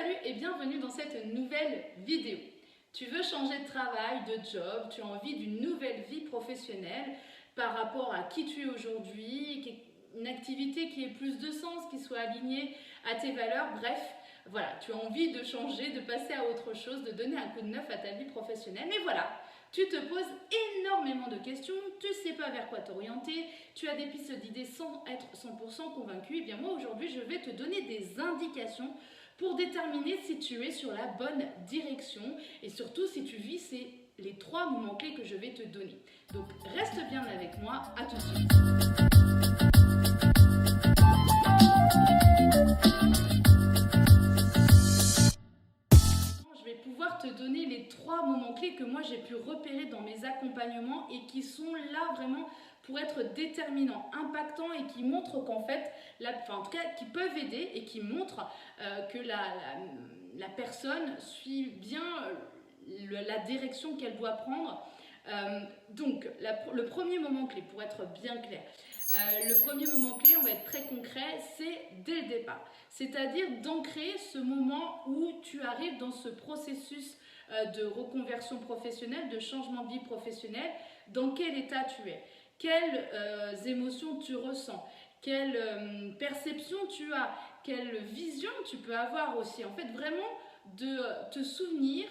Salut et bienvenue dans cette nouvelle vidéo. Tu veux changer de travail, de job, tu as envie d'une nouvelle vie professionnelle par rapport à qui tu es aujourd'hui, une activité qui ait plus de sens, qui soit alignée à tes valeurs, bref, voilà, tu as envie de changer, de passer à autre chose, de donner un coup de neuf à ta vie professionnelle, mais voilà, tu te poses énormément de questions, tu ne sais pas vers quoi t'orienter, tu as des pistes d'idées sans être 100% convaincu. Et bien moi aujourd'hui je vais te donner des indications pour déterminer si tu es sur la bonne direction et surtout si tu vis les 3 moments clés que je vais te donner. Donc reste bien avec moi, à tout de suite. Je vais pouvoir te donner les 3 moments clés que moi j'ai pu repérer dans mes accompagnements et qui sont là vraiment pour être déterminants, impactants et qui montrent qu'en fait, en tout cas qui peuvent aider et qui montrent que la personne suit bien la direction qu'elle doit prendre. Donc le premier moment clé, pour être bien clair, le premier moment clé, on va être très concret, c'est dès le départ. C'est-à-dire d'ancrer ce moment où tu arrives dans ce processus de reconversion professionnelle, de changement de vie professionnelle, dans quel état tu es, quelles émotions tu ressens, quelle perception tu as, quelle vision tu peux avoir aussi. En fait, vraiment de te souvenir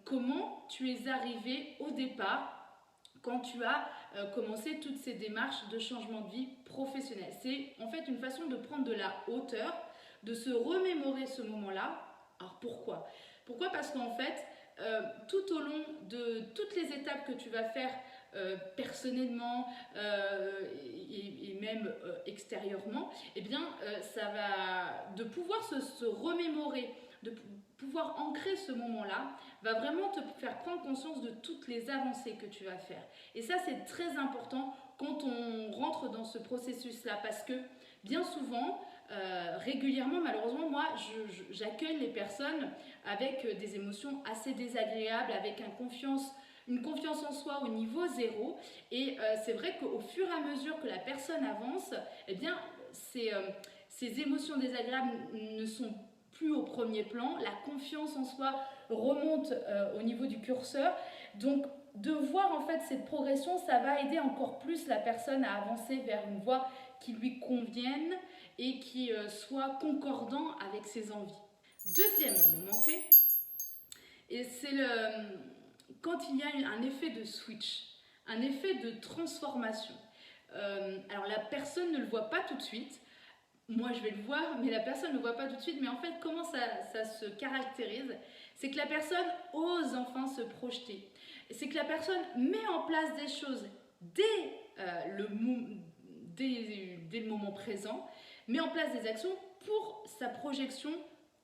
comment tu es arrivé au départ quand tu as commencé toutes ces démarches de changement de vie professionnelle. C'est en fait une façon de prendre de la hauteur, de se remémorer ce moment-là. Alors pourquoi ? Pourquoi ? Parce qu'en fait, tout au long de toutes les étapes que tu vas faire personnellement et même extérieurement, eh bien, ça va de pouvoir se remémorer, de pouvoir ancrer ce moment-là, va vraiment te faire prendre conscience de toutes les avancées que tu vas faire. Et ça, c'est très important quand on rentre dans ce processus-là, parce que bien souvent, régulièrement, malheureusement, moi, j'accueille les personnes avec des émotions assez désagréables, avec une confiance en soi au niveau 0. Et c'est vrai qu'au fur et à mesure que la personne avance, eh bien, ces émotions désagréables ne sont plus au premier plan, la confiance en soi remonte au niveau du curseur. Donc, de voir en fait cette progression, ça va aider encore plus la personne à avancer vers une voie qui lui convienne et qui soit concordant avec ses envies. Deuxième moment clé, et c'est quand il y a un effet de switch, un effet de transformation. Alors la personne ne le voit pas tout de suite, moi je vais le voir, mais la personne ne le voit pas tout de suite. Mais en fait, comment ça se caractérise ? C'est que la personne ose enfin se projeter. C'est que la personne met en place des choses dès le moment présent, met en place des actions pour sa projection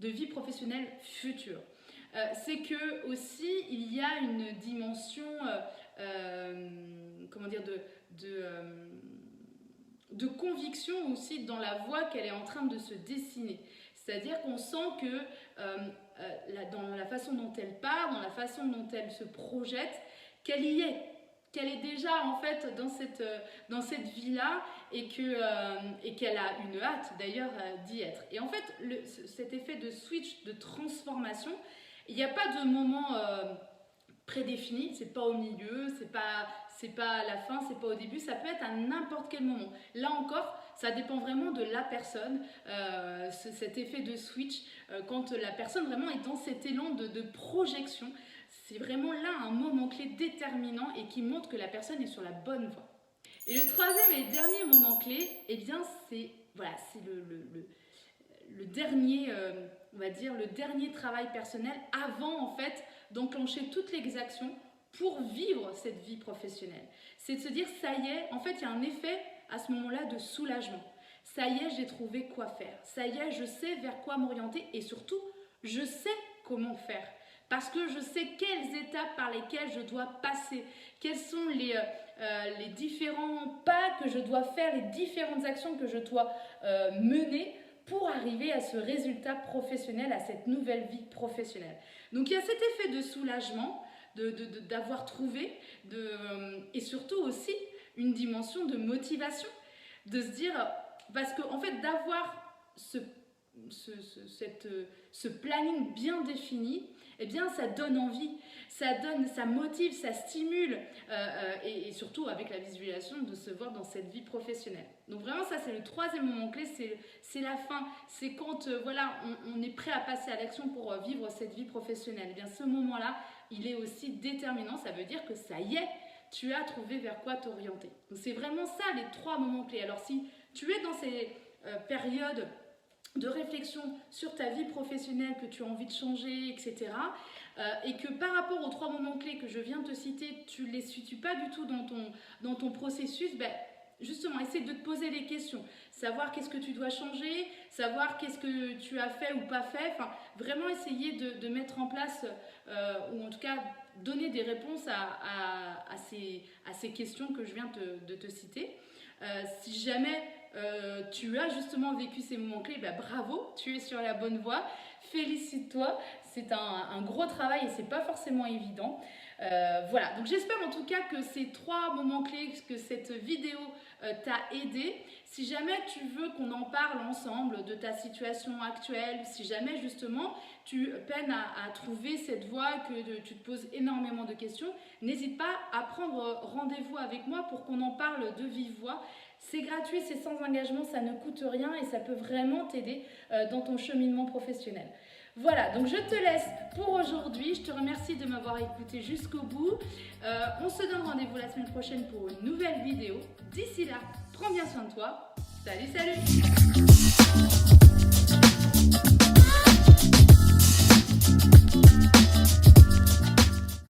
de vie professionnelle future. C'est que aussi il y a une dimension de conviction aussi dans la voie qu'elle est en train de se dessiner. C'est-à-dire qu'on sent que dans la façon dont elle part, dans la façon dont elle se projette, qu'elle y est, qu'elle est déjà en fait dans cette vie-là et qu'elle a une hâte d'ailleurs d'y être. Et en fait, cet effet de switch, de transformation, il n'y a pas de moment prédéfini, c'est pas au milieu, c'est pas à la fin, c'est pas au début, ça peut être à n'importe quel moment. Là encore, ça dépend vraiment de la personne, cet effet de switch, quand la personne vraiment est dans cet élan de projection, c'est vraiment là un moment clé déterminant et qui montre que la personne est sur la bonne voie. Et le troisième et dernier moment clé, eh bien c'est le dernier, on va dire, le dernier travail personnel avant en fait d'enclencher toutes les actions pour vivre cette vie professionnelle. C'est de se dire, ça y est, en fait, il y a un effet à ce moment-là de soulagement. Ça y est, j'ai trouvé quoi faire. Ça y est, je sais vers quoi m'orienter et surtout, je sais comment faire. Parce que je sais quelles étapes par lesquelles je dois passer, quels sont les différents pas que je dois faire, les différentes actions que je dois mener pour arriver à ce résultat professionnel, à cette nouvelle vie professionnelle. Donc il y a cet effet de soulagement, d'avoir trouvé, et surtout aussi une dimension de motivation, de se dire, parce qu'en fait d'avoir ce planning bien défini, eh bien ça donne envie, ça motive, ça stimule et surtout avec la visualisation de se voir dans cette vie professionnelle. Donc vraiment ça c'est le troisième moment clé, c'est la fin, c'est quand voilà, on est prêt à passer à l'action pour vivre cette vie professionnelle. Eh bien ce moment-là, il est aussi déterminant, ça veut dire que ça y est, tu as trouvé vers quoi t'orienter. Donc c'est vraiment ça les trois moments clés. Alors si tu es dans ces périodes de réflexion sur ta vie professionnelle que tu as envie de changer, etc. Et que par rapport aux trois moments clés que je viens de te citer, tu ne les situes pas du tout dans ton processus, ben, justement, essaie de te poser des questions. Savoir qu'est-ce que tu dois changer, savoir qu'est-ce que tu as fait ou pas fait. Enfin, vraiment essayer de mettre en place, ou en tout cas donner des réponses à ces questions que je viens de te citer. Si jamais tu as justement vécu ces moments clés, ben bravo, tu es sur la bonne voie, félicite-toi, c'est un gros travail et c'est pas forcément évident. Voilà, donc j'espère en tout cas que ces trois moments clés, que cette vidéo t'a aidé. Si jamais tu veux qu'on en parle ensemble de ta situation actuelle, si jamais justement tu peines à trouver cette voie, que tu te poses énormément de questions, n'hésite pas à prendre rendez-vous avec moi pour qu'on en parle de vive voix. C'est gratuit, c'est sans engagement, ça ne coûte rien et ça peut vraiment t'aider dans ton cheminement professionnel. Voilà, donc je te laisse pour aujourd'hui. Je te remercie de m'avoir écouté jusqu'au bout. On se donne rendez-vous la semaine prochaine pour une nouvelle vidéo. D'ici là, prends bien soin de toi. Salut, salut!